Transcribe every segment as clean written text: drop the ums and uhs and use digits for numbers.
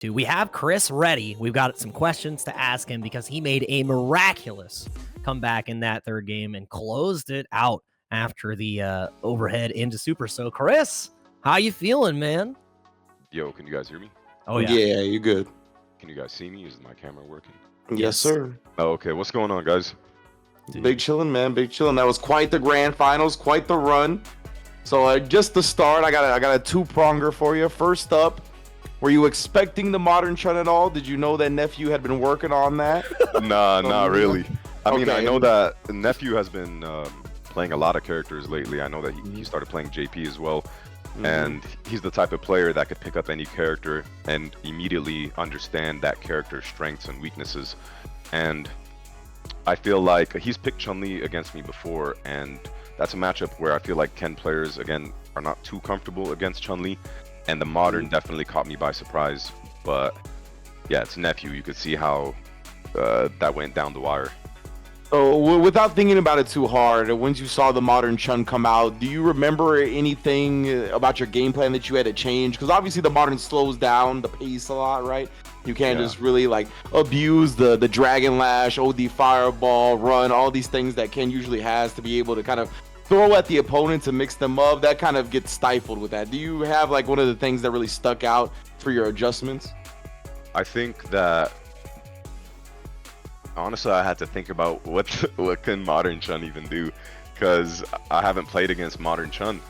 Dude, we have Chris ready. We've got some questions to ask him because he made a miraculous comeback in that third game and closed it out after the overhead into Super. So, Chris, how you feeling, man? Yo, can you guys hear me? Oh, yeah. Yeah, you're good. Can you guys see me? Is my camera working? Yes, sir. Oh, okay. What's going on, guys? Dude. Big chillin', man. Big chillin'. That was quite the grand finals, quite the run. So just to start, I got a two-pronger for you. First up, were you expecting the modern Chun at all? Did you know that Nephew had been working on that? Nah, not really. I mean, I Okay. know that Nephew has been playing a lot of characters lately. I know that he started playing JP as well. And he's the type of player that could pick up any character and immediately understand that character's strengths and weaknesses. And I feel like he's picked Chun-Li against me before, and that's a matchup where I feel like Ken players, again, are not too comfortable against Chun-Li. And the modern definitely caught me by surprise. But yeah, it's Nephew. You could see how that went down the wire. So without thinking about it too hard, once you saw the modern Chun come out, do you remember anything about your game plan that you had to change? Because obviously the modern slows down the pace a lot, right? You can't just really like abuse the Dragon Lash, OD Fireball, run, all these things that Ken usually has to be able to kind of throw at the opponent to mix them up. That kind of gets stifled with that. Do you have like one of the things that really stuck out for your adjustments? I think that honestly, I had to think about what can modern Chun even do, because I haven't played against modern Chun.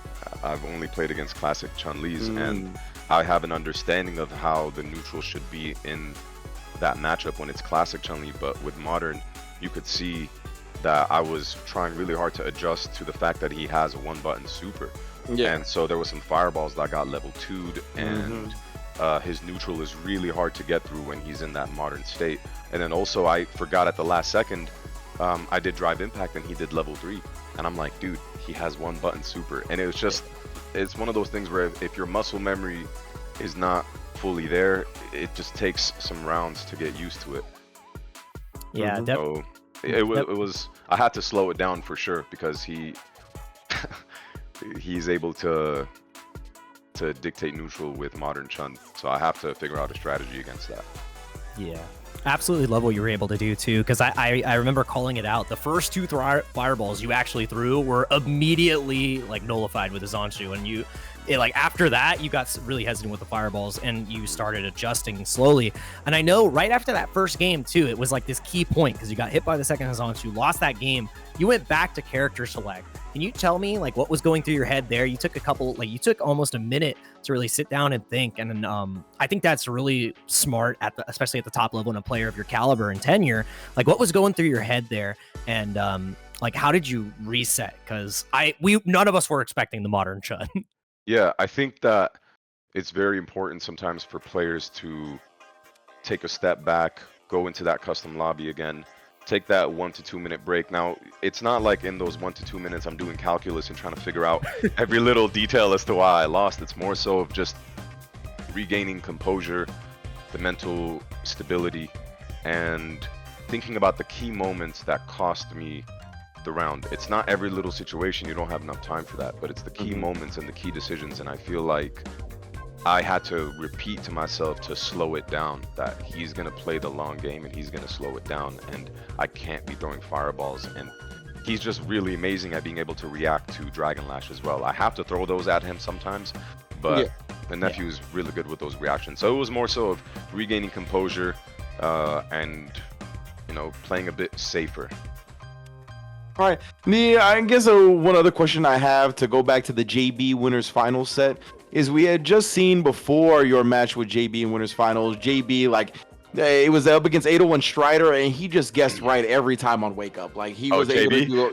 I've only played against classic Chun-Li's, and I have an understanding of how the neutral should be in that matchup when it's classic Chun-Li. But with modern, you could see that I was trying really hard to adjust to the fact that he has a one-button super. Yeah. And so there was some fireballs that got level 2'd, and his neutral is really hard to get through when he's in that modern state. And then also I forgot at the last second, I did drive impact and he did level 3. And I'm like, dude, he has one button super. And it was just, it's one of those things where if your muscle memory is not fully there, it just takes some rounds to get used to it. Yeah, So it was, I had to slow it down for sure, because he's able to dictate neutral with modern Chun. So I have to figure out a strategy against that. Yeah. Absolutely love what you were able to do too, because I remember calling it out. The first two fireballs you actually threw were immediately like nullified with the Zanshu, and like after that you got really hesitant with the fireballs and you started adjusting slowly. And I know right after that first game too, it was like this key point because you got hit by the second Zanshu, lost that game. You went back to character select. Can you tell me like what was going through your head there? You took you took almost a minute to really sit down and think. And then I think that's really smart especially at the top level in a player of your caliber and tenure. Like what was going through your head there? And like how did you reset? Because none of us were expecting the modern Chun. Yeah, I think that it's very important sometimes for players to take a step back, go into that custom lobby again, take that 1 to 2 minute break. Now, it's not like in those 1 to 2 minutes I'm doing calculus and trying to figure out every little detail as to why I lost. It's more so of just regaining composure, the mental stability, and thinking about the key moments that cost me the round. It's not every little situation, you don't have enough time for that, but it's the key moments and the key decisions. And I feel like I had to repeat to myself to slow it down, that he's going to play the long game and he's going to slow it down, and I can't be throwing fireballs. And he's just really amazing at being able to react to Dragon Lash as well. I have to throw those at him sometimes, but the Nephew is really good with those reactions. So it was more so of regaining composure and, you know, playing a bit safer. All right. I guess one other question I have to go back to the JB Winners Finals set is we had just seen before your match with JB in Winners Finals, JB, like, it was up against 801 Strider, and he just guessed right every time on Wake Up. Like, he was able to do,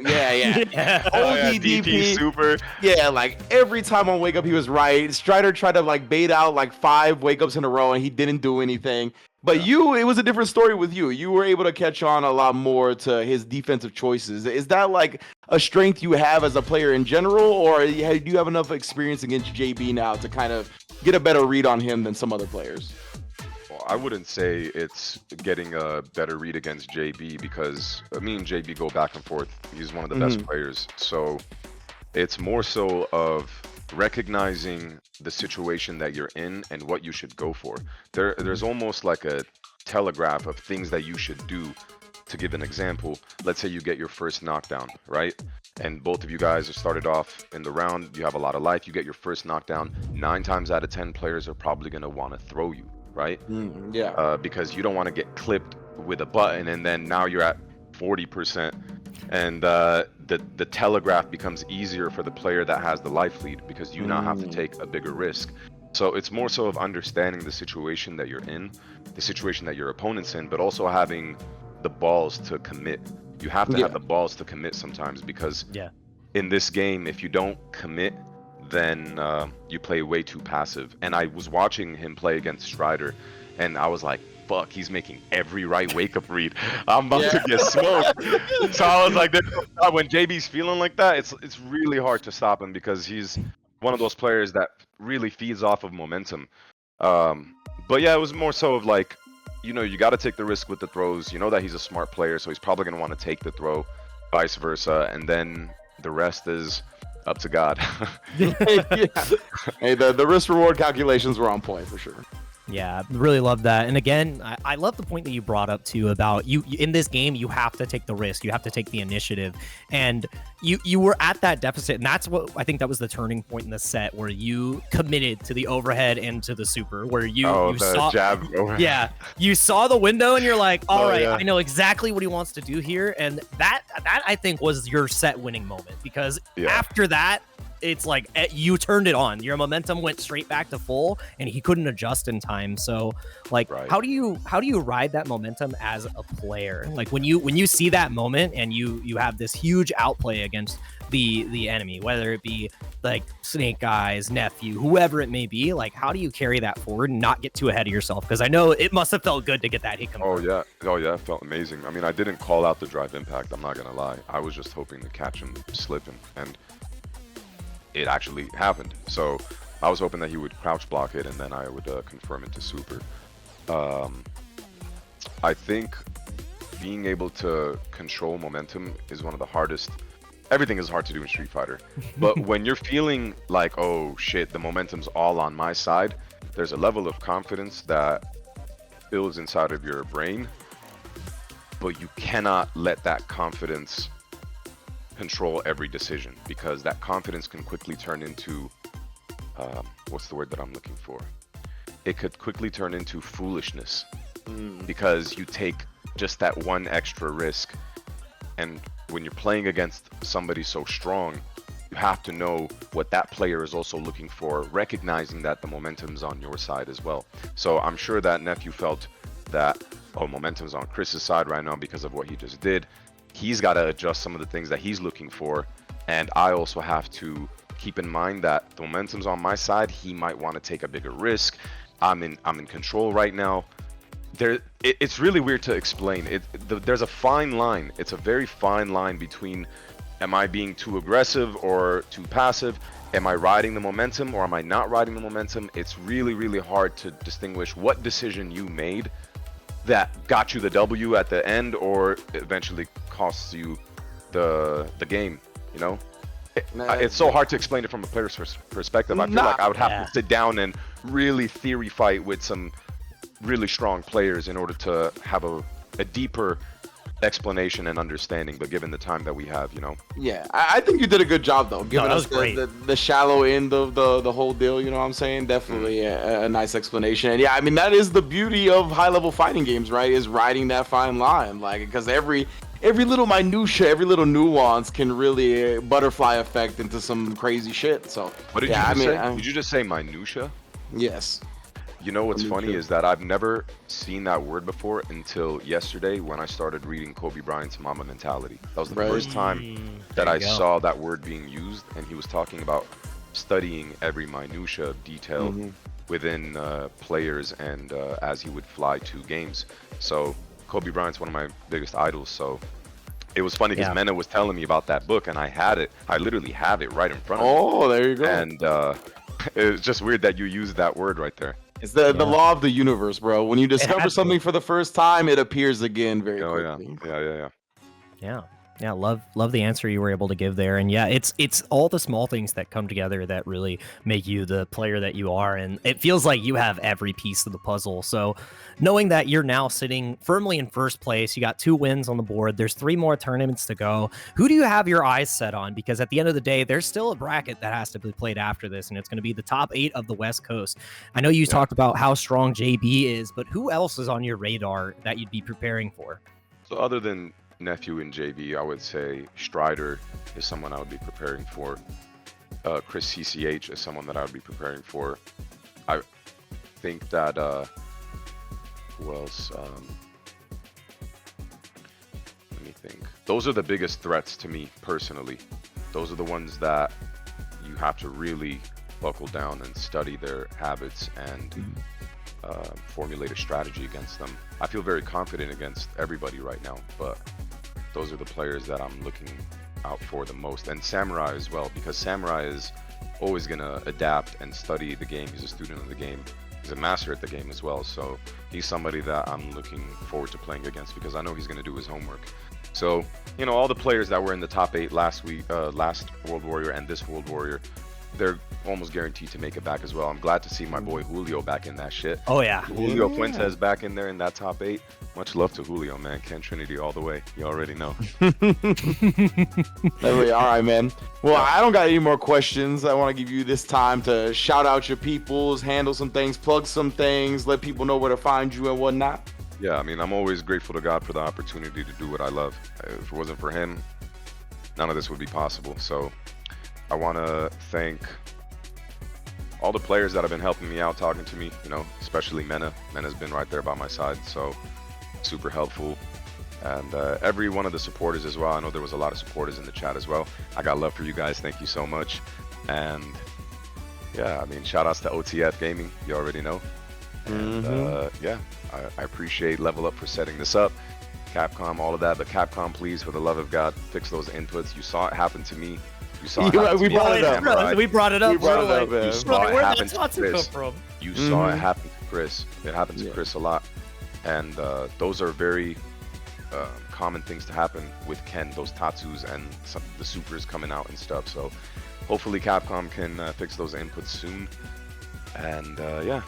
DP super. Yeah, like, every time on Wake Up, he was right. Strider tried to, like, bait out, like, 5 Wake Ups in a row, and he didn't do anything. But it was a different story with you. You were able to catch on a lot more to his defensive choices. Is that like a strength you have as a player in general, or do you have enough experience against JB now to kind of get a better read on him than some other players? Well, I wouldn't say it's getting a better read against JB, because me and JB go back and forth. He's one of the best players. So it's more so of recognizing the situation that you're in and what you should go for. There's almost like a telegraph of things that you should do. To give an example, let's say you get your first knockdown, right? And both of you guys are started off in the round, you have a lot of life, you get your first knockdown, 9 times out of 10 players are probably going to want to throw you, right? Because you don't want to get clipped with a button and then now you're at 40%, and the telegraph becomes easier for the player that has the life lead because you now have to take a bigger risk. So it's more so of understanding the situation that you're in, the situation that your opponent's in, but also having the balls to commit. You have to have the balls to commit sometimes, because in this game, if you don't commit, then you play way too passive. And I was watching him play against Strider, and I was like, fuck, he's making every right wake-up read. I'm about to get smoked. So I was like, when JB's feeling like that, it's really hard to stop him, because he's one of those players that really feeds off of momentum. But yeah, it was more so of like, you know, you got to take the risk with the throws. You know that he's a smart player, so he's probably going to want to take the throw, vice versa. And then the rest is up to God. Hey, the risk-reward calculations were on point for sure. Yeah, really love that. And again, I love the point that you brought up too about you in this game, you have to take the risk, you have to take the initiative, and you were at that deficit, and that's what I think that was the turning point in the set where you committed to the overhead and to the super, where you saw jab. Yeah, you saw the window and you're like, all right, I know exactly what he wants to do here, and that I think was your set winning moment, because after that, it's like you turned it on. Your momentum went straight back to full, and he couldn't adjust in time. So, like, how do you ride that momentum as a player? Like when you see that moment and you have this huge outplay against the enemy, whether it be like Snake Eyes, Nephew, whoever it may be. Like, how do you carry that forward and not get too ahead of yourself? Because I know it must have felt good to get that hit. Oh yeah, it felt amazing. I mean, I didn't call out the drive impact. I'm not gonna lie. I was just hoping to catch him slipping, and it actually happened. So I was hoping that he would crouch block it and then I would confirm it to super. I think being able to control momentum is one of the hardest. Everything is hard to do in Street Fighter, but when you're feeling like, oh shit, the momentum's all on my side, there's a level of confidence that builds inside of your brain, but you cannot let that confidence control every decision, because that confidence can quickly turn into what's the word that I'm looking for? It could quickly turn into foolishness, because you take just that one extra risk. And when you're playing against somebody so strong, you have to know what that player is also looking for, recognizing that the momentum's on your side as well. So I'm sure that Nephew felt that, oh, momentum's on Chris's side right now because of what he just did. He's got to adjust some of the things that he's looking for, and I also have to keep in mind that the momentum's on my side. He might want to take a bigger risk. I'm in control right now. It's really weird to explain. There's a fine line. It's a very fine line between, am I being too aggressive or too passive? Am I riding the momentum or am I not riding the momentum? It's really, really hard to distinguish what decision you made that got you the W at the end or eventually costs you the game, you know? It's so hard to explain it from a player's perspective. I feel like I would have to sit down and really theory fight with some really strong players in order to have a deeper explanation and understanding, but given the time that we have, you know. Yeah, I think you did a good job though, giving us the shallow end of the whole deal, you know what I'm saying? Definitely a nice explanation. And yeah, I mean, that is the beauty of high level fighting games, right? Is riding that fine line, like, because every little minutia, every little nuance can really butterfly effect into some crazy shit. So what did you just say? Did you just say minutia? Yes. You know what's funny is that I've never seen that word before until yesterday when I started reading Kobe Bryant's Mamba Mentality. That was the first time that I saw that word being used, and he was talking about studying every minutia of detail within players and as he would fly to games. So Kobe Bryant's one of my biggest idols. So it was funny because Mena was telling me about that book, and I had it. I literally have it right in front of me. Oh, there you go. And it's just weird that you used that word right there. It's the law of the universe, bro. When you discover something for the first time, it appears again very quickly. Yeah. Yeah. Yeah, love the answer you were able to give there. And yeah, it's all the small things that come together that really make you the player that you are. And it feels like you have every piece of the puzzle. So knowing that you're now sitting firmly in first place, you got 2 wins on the board, there's 3 more tournaments to go. Who do you have your eyes set on? Because at the end of the day, there's still a bracket that has to be played after this, and it's going to be the top 8 of the West Coast. I know you talked about how strong JB is, but who else is on your radar that you'd be preparing for? So other than Nephew and JV, I would say Strider is someone I would be preparing for. Chris CCH is someone that I would be preparing for. I think that who else? Let me think. Those are the biggest threats to me personally. Those are the ones that you have to really buckle down and study their habits and formulate a strategy against them. I feel very confident against everybody right now, but those are the players that I'm looking out for the most. And Samurai as well, because Samurai is always going to adapt and study the game. He's a student of the game. He's a master at the game as well. So he's somebody that I'm looking forward to playing against because I know he's going to do his homework. So, you know, all the players that were in the top 8 last World Warrior and this World Warrior, they're almost guaranteed to make it back as well. I'm glad to see my boy Julio back in that shit. Oh yeah, Julio Fuentes back in there in that top 8. Much love to Julio, man. Ken Trinity all the way. You already know. All right, man. Well, I don't got any more questions. I want to give you this time to shout out your peoples, handle some things, plug some things, let people know where to find you and whatnot. Yeah, I mean, I'm always grateful to God for the opportunity to do what I love. If it wasn't for him, none of this would be possible. So I want to thank all the players that have been helping me out, talking to me, you know, especially Mena. Mena's been right there by my side, so super helpful. And every one of the supporters as well. I know there was a lot of supporters in the chat as well. I got love for you guys. Thank you so much. And yeah, I mean, shout outs to OTF Gaming. You already know. And yeah, I appreciate Level Up for setting this up. Capcom, all of that. But Capcom, please, for the love of God, fix those inputs. You saw it happen to me. You saw it happen we to brought me. it up. Brother, we brought it up. We brought it up, man. You saw it happen to come Chris. from? You saw it happen to Chris. It happened to Chris a lot. And those are very common things to happen with Ken, those tattoos and the supers coming out and stuff. So hopefully Capcom can fix those inputs soon. And yeah,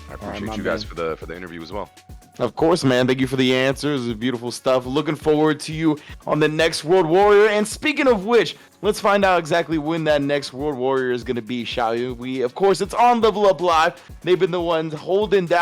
I appreciate you guys for the interview as well. Of course, man. Thank you for the answers. Beautiful stuff. Looking forward to you on the next World Warrior. And speaking of which, let's find out exactly when that next World Warrior is going to be, shall we? Of course, it's on Level Up Live. They've been the ones holding down